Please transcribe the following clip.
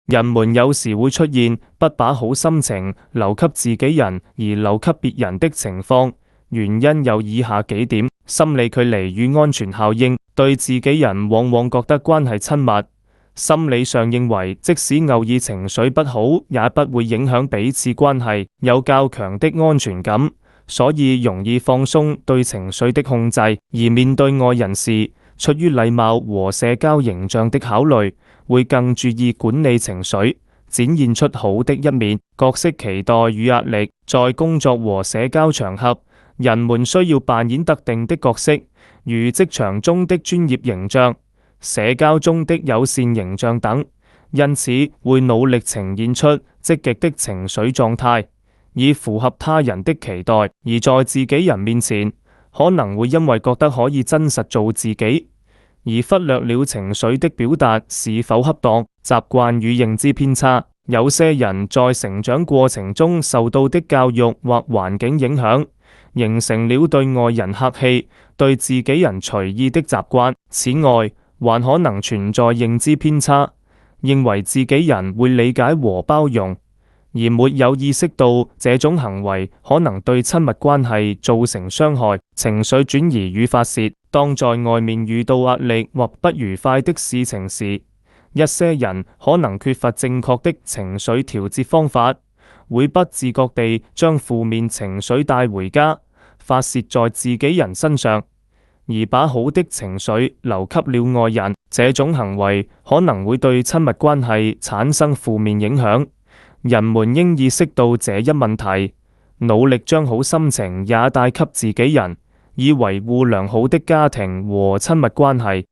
人們有時會出現不把好心情留給自己人而留給別人的情況，原因有以下幾點：心理距離與安全效應，對自己人往往覺得關係親密，心理上認為即使偶爾情緒不好，也不會影響彼此關係，有較強的安全感，所以容易放鬆對情緒的控制，而面對愛人時，出於禮貌和社交形象的考慮，會更注意管理情緒，展現出好的一面。角色期待與壓力，在工作和社交場合，人們需要扮演特定的角色，如職場中的專業形象、社交中的友善形象等，因此會努力呈現出積極的情緒狀態，以符合他人的期待。而在自己人面前，可能會因為覺得可以真實做自己，而忽略了情緒的表達是否恰當。習慣與認知偏差，有些人在成長過程中受到的教育或環境影響，形成了對外人客氣、對自己人隨意的習慣。此外，還可能存在認知偏差，認為自己人會理解和包容，而沒有意識到這種行為可能對親密關係造成傷害。情緒轉移與發洩，當在外面遇到壓力或不愉快的事情時，一些人可能缺乏正確的情緒調節方法，會不自覺地將負面情緒帶回家，發洩在自己人身上，而把好的情緒留給了愛人。這種行為可能會對親密關係產生負面影響。人們應意識到這一問題，努力將好心情也帶給自己人，以維護良好的家庭和親密關係。